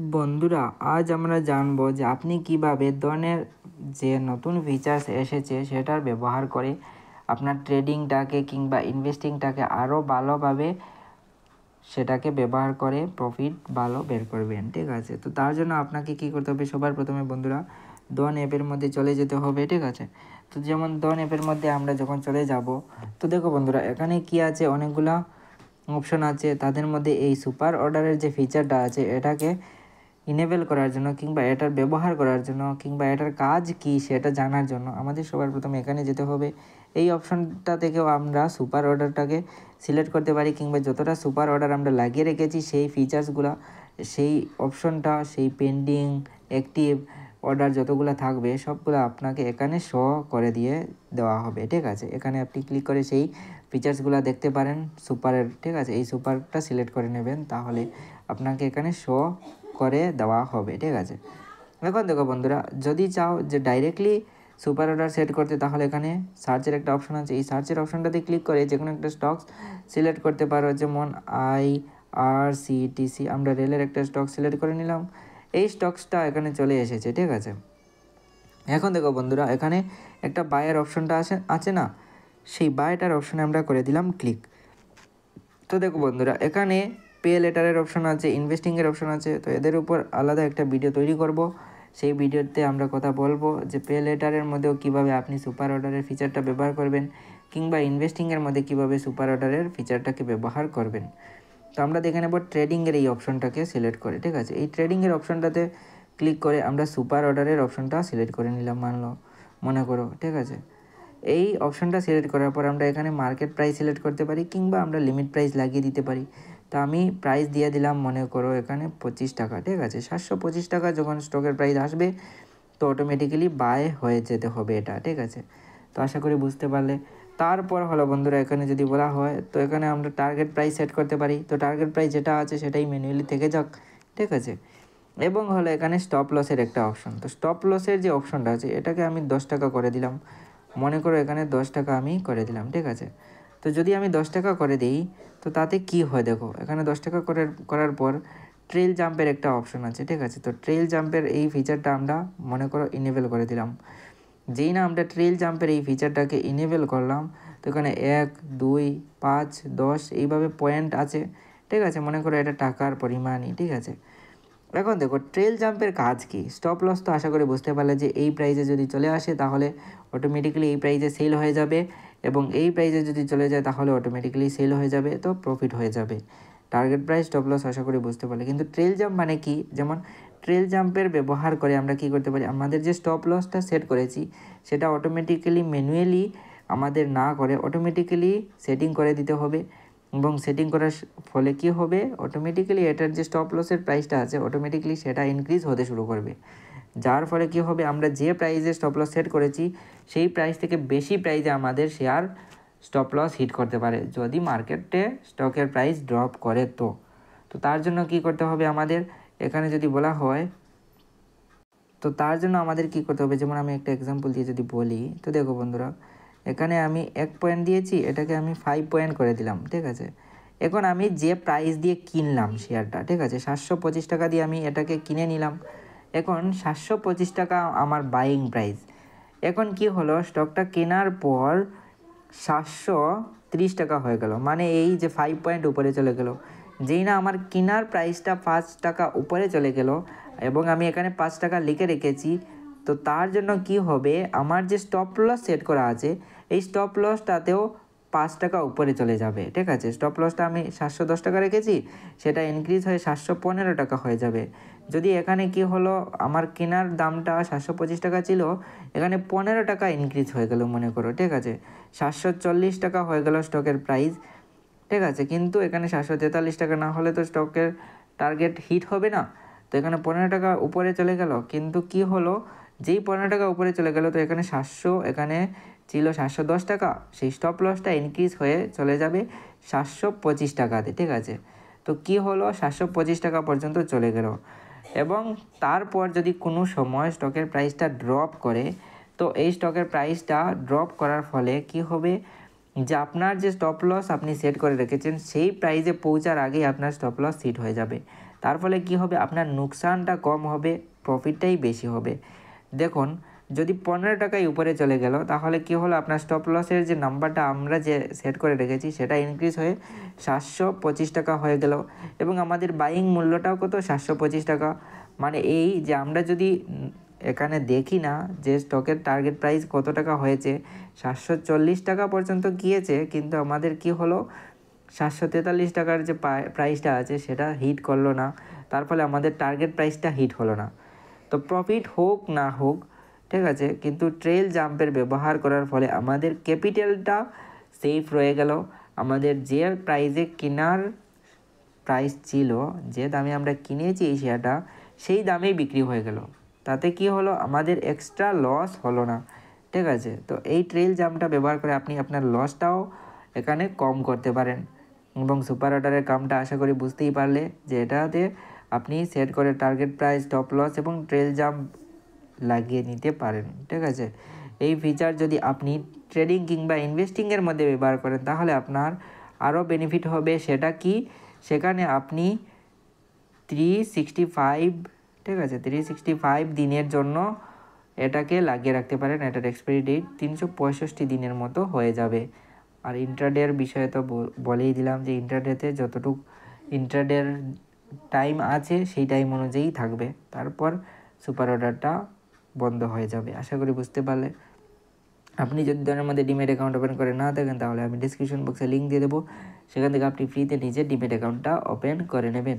বন্ধুরা, আজ আমরা জানবো যে আপনি কিভাবে ডনের যে নতুন ফিচার্স এসেছে সেটার ব্যবহার করে আপনার ট্রেডিংটাকে কিংবা ইনভেস্টিংটাকে আরও ভালোভাবে সেটাকে ব্যবহার করে প্রফিট ভালো বের করবেন। ঠিক আছে, তো তার জন্য আপনাকে কি করতে হবে, সবার প্রথমে বন্ধুরা ডন অ্যাপের মধ্যে চলে যেতে হবে। ঠিক আছে, তো যেমন ডন অ্যাপের মধ্যে আমরা যখন চলে যাব, তো দেখো বন্ধুরা এখানে কি আছে, অনেকগুলা অপশন আছে। তাদের মধ্যে এই সুপার অর্ডারের যে ফিচারটা আছে এটাকে ইনেবল করার জন্য কিংবা এটার ব্যবহার করার জন্য কিংবা এটার কাজ কি সেটা জানার জন্য আমাদের সবার প্রথমে এখানে যেতে হবে। এই অপশনটা থেকেও আমরা সুপার অর্ডারটাকে সিলেক্ট করতে পারি কিংবা যতটা সুপার অর্ডার আমরা লাগিয়ে রেখেছি সেই ফিচার্সগুলো, সেই অপশনটা, সেই পেন্ডিং, অ্যাক্টিভ অর্ডার যতগুলো থাকবে সবগুলো আপনাকে এখানে শো করে দিয়ে দেওয়া হবে। ঠিক আছে, এখানে আপনি ক্লিক করে সেই ফিচার্সগুলো দেখতে পারেন সুপারের। ঠিক আছে, এই সুপারটা সিলেক্ট করে নেবেন, তাহলে আপনাকে এখানে শো করে দেওয়া হবে। ঠিক আছে, এখন দেখো বন্ধুরা, যদি চাও যে ডাইরেক্টলি সুপার অর্ডার সেট করতে, তাহলে এখানে সার্চের একটা অপশন আছে। এই সার্চের অপশনটাতে ক্লিক করে যে কোনো একটা স্টকস সিলেক্ট করতে পারো, যেমন IRCTC, আমরা রেলের একটা স্টক সিলেক্ট করে নিলাম। এই স্টকসটা এখানে চলে এসেছে। ঠিক আছে, এখন দেখো বন্ধুরা এখানে একটা বায়ের অপশনটা আছে না, সেই বায়টার অপশনে আমরা করে দিলাম ক্লিক। তো দেখো বন্ধুরা এখানে পে লেটারের অপশন আছে, ইনভেস্টিংয়ের অপশন আছে। তো এদের উপর আলাদা একটা ভিডিও তৈরি করব, সেই ভিডিওতে আমরা কথা বলবো যে পে লেটারের মধ্যেও কীভাবে আপনি সুপার অর্ডারের ফিচারটা ব্যবহার করবেন কিংবা ইনভেস্টিংয়ের মধ্যে কীভাবে সুপার অর্ডারের ফিচারটাকে ব্যবহার করবেন। তো আমরা দেখে নেব ট্রেডিংয়ের এই অপশনটাকে সিলেক্ট করে। ঠিক আছে, এই ট্রেডিংয়ের অপশনটাতে ক্লিক করে আমরা সুপার অর্ডারের অপশনটা সিলেক্ট করে নিলাম, মনে করো। ঠিক আছে, এই অপশনটা সিলেক্ট করার পর আমরা এখানে মার্কেট প্রাইস সিলেক্ট করতে পারি কিংবা আমরা লিমিট প্রাইস লাগিয়ে দিতে পারি। তো আমি প্রাইস দিয়ে দিলাম, মনে করো এখানে 25 টাকা। ঠিক আছে, 725 টাকা যখন স্টকের প্রাইস আসবে তো অটোমেটিক্যালি বাই হয়ে যেতে হবে এটা। ঠিক আছে, তো আশা করি বুঝতে পারলে। তারপর হলো বন্ধুরা এখানে যদি বলা হয়, তো এখানে আমরা টার্গেট প্রাইস সেট করতে পারি। তো টার্গেট প্রাইস যেটা আছে সেটাই ম্যানুয়ালি থেকে যাক। ঠিক আছে, এবং হলো এখানে স্টপ লসের একটা অপশন। তো স্টপ লসের যে অপশনটা আছে এটাকে আমি 10 টাকা করে দিলাম, মনে করো এখানে 10 টাকা আমি করে দিলাম। ঠিক আছে, তো যদি আমি 10 টাকা করে দিই তো তাতে কি হয় দেখো, এখানে 10 টাকা করার পর ট্রেল জাম্পের একটা অপশন আছে। ঠিক আছে, তো ট্রেল জাম্পের এই ফিচারটা আমরা মনে করো ইনেবল করে দিলাম। যেই না আমরা ট্রেল জাম্পের এই ফিচারটাকে ইনেবল করলাম, তো এখানে 1, 2, 5, 10 এইভাবে পয়েন্ট আছে। ঠিক আছে, মনে করো এটা টাকার পরিমাণই। ঠিক আছে, এখন দেখো ট্রেল জাম্পের কাজ কি। স্টপ লস তো আশা করি বুঝতে পারলে যে এই প্রাইজে যদি চলে আসে তাহলে অটোমেটিক্যালি এই প্রাইজে সেল হয়ে যাবে, এবং এই প্রাইজে যদি চলে যায় তাহলে অটোমেটিক্যালি সেল হয়ে যাবে, তো প্রফিট হয়ে যাবে। টার্গেট প্রাইস, স্টপ লস আশা করি বুঝতে পারলে। কিন্তু ট্রেল জাম্প মানে কি, যেমন ট্রেল জাম্পের ব্যবহার করে আমরা কি করতে পারি, আমাদের যে স্টপ লসটা সেট করেছি সেটা অটোমেটিক্যালি ম্যানুয়ালি আমাদের না করে অটোমেটিক্যালি সেটিং করে দিতে হবে, এবং সেটিং করার ফলে কি হবে, অটোমেটিক্যালি এটার যে স্টপ লসের প্রাইসটা আছে অটোমেটিক্যালি সেটা ইনক্রিজ হতে শুরু করবে। যার ফলে কি হবে, আমরা যে প্রাইসে স্টপ লস সেট করেছি সেই প্রাইস থেকে বেশি প্রাইসে আমাদের শেয়ার স্টপ লস হিট করতে পারে যদি মার্কেটে স্টকের প্রাইস ড্রপ করে। তো তার জন্য কি করতে হবে আমাদের, এখানে যদি বলা হয়, তো তার জন্য আমাদের কি করতে হবে, যেমন আমি একটা এক্সাম্পল দিয়ে যদি বলি, তো দেখো বন্ধুরা এখানে আমি 1 পয়েন্ট দিয়েছি, এটাকে আমি 5 পয়েন্ট করে দিলাম। ঠিক আছে, এখন আমি যে প্রাইস দিয়ে কিনলাম শেয়ারটা, ঠিক আছে 725 টাকা দিয়ে আমি এটাকে কিনে নিলাম। এখন 725 টাকা আমার বাইং প্রাইস। এখন কি হলো, স্টকটা কেনার পর 730 টাকা হয়ে গেল, মানে এই যে 5 পয়েন্ট উপরে চলে গেল। যেই না আমার কেনার প্রাইসটা 5 টাকা উপরে চলে গেল এবং আমি এখানে 5 টাকা লিখে রেখেছি, তো তার জন্য কি হবে, আমার যে স্টপ লস সেট করা আছে এই স্টপ লসটাতেও 5 টাকা উপরে চলে যাবে। ঠিক আছে, স্টপ লসটা আমি 710 টাকা রেখেছি, সেটা ইনক্রিজ হয়ে 715 টাকা হয়ে যাবে। যদি এখানে কি হলো, আমার কেনার দামটা 725 টাকা ছিল, এখানে 15 টাকা ইনক্রিজ হয়ে গেল মনে করো। ঠিক আছে, 740 টাকা হয়ে গেল স্টকের প্রাইস। ঠিক আছে, কিন্তু এখানে 743 টাকা না হলে তো স্টকের টার্গেট হিট হবে না। তো এখানে 15 টাকা উপরে চলে গেল, কিন্তু কি হলো, যেই 15 টাকা উপরে চলে গেল তো এখানে 700, এখানে ছিল 710 টাকা, সেই স্টপ লসটা ইনক্রিজ হয়ে চলে যাবে 725 টাকাতে। ঠিক আছে, তো কি হলো, 725 টাকা পর্যন্ত চলে গেল। এবং তারপর যদি কোনো সময় স্টকের প্রাইসটা ড্রপ করে, তো এই স্টকের প্রাইসটা ড্রপ করার ফলে কি হবে, যে আপনার যে স্টপ লস আপনি সেট করে রেখেছেন সেই প্রাইসে পৌঁছার আগেই আপনার স্টপ লস হিট হয়ে যাবে। তার ফলে কি হবে, আপনার নুকসানটা কম হবে, প্রফিটটাই বেশি হবে। দেখুন, যদি 15 টাকায় উপরে চলে গেল তাহলে কি হলো, আপনার স্টপ লসের যে নাম্বারটা আমরা যে সেট করে রেখেছি সেটা ইনক্রিজ হয়ে 725 টাকা হয়ে গেল, এবং আমাদের বাইং মূল্যটাও কত, 725 টাকা। মানে এই যে আমরা যদি এখানে দেখি না যে স্টকের টার্গেট প্রাইস কত টাকা হয়েছে, 740 টাকা পর্যন্ত গিয়েছে, কিন্তু আমাদের কি হলো, 743 টাকার যে প্রাইসটা আছে সেটা হিট করলো না, তার ফলে আমাদের টার্গেট প্রাইসটা হিট হলো না। তো প্রফিট হোক না হোক, ঠিক আছে, কিন্তু ট্রেল জাম্পের ব্যবহার করার ফলে আমাদের ক্যাপিটালটা সেফ রয়ে গেল। আমাদের যে প্রাইসে কেনার প্রাইস ছিল, যে দামে আমরা কিনেছি এই শেয়ারটা, সেই দামেই বিক্রি হয়ে গেল। তাতে কি হলো, আমাদের এক্সট্রা লস হলো না, ঠিক আছে। তো এই ট্রেল জাম্পটা ব্যবহার করে আপনি আপনার লসটাও এখানে কম করতে পারেন। এবং সুপার অর্ডারের কামটা আশা করি বুঝতেই পারলে, যে এটাতে আপনি সেট করে টার্গেট প্রাইস, স্টপ লস এবং ট্রেল জাম্প লাগিয়ে নিতে পারেন, ঠিক আছে। এই ফিচার যদি আপনি ট্রেডিং কিংবা ইনভেস্টিংয়ের মধ্যে ব্যবহার করেন তাহলে আপনার আরও বেনিফিট হবে। সেটা কি, সেখানে আপনি 365, ঠিক আছে, 365 দিনের জন্য এটাকে লাগিয়ে রাখতে পারেন। এটার এক্সপায়ারি ডেট 365 দিনের মতো হয়ে যাবে। আর ইন্ট্রাডের বিষয়ে তো বলেই দিলাম যে ইন্ট্রাডেতে যতটুকু ইন্ট্রাডের টাইম আছে সেই টাইম অনুযায়ী থাকবে, তারপর সুপার অর্ডারটা বন্ধ হয়ে যাবে। আশা করি বুঝতে পারলে। আপনি যদি ধরের মধ্যে ডিমেট অ্যাকাউন্ট ওপেন করে না থাকেন তাহলে আমি ডিসক্রিপশন বক্সে লিঙ্ক দিয়ে দেবো, সেখান থেকে আপনি ফ্রিতে নিজের ডিমেট অ্যাকাউন্টটা ওপেন করে নেবেন।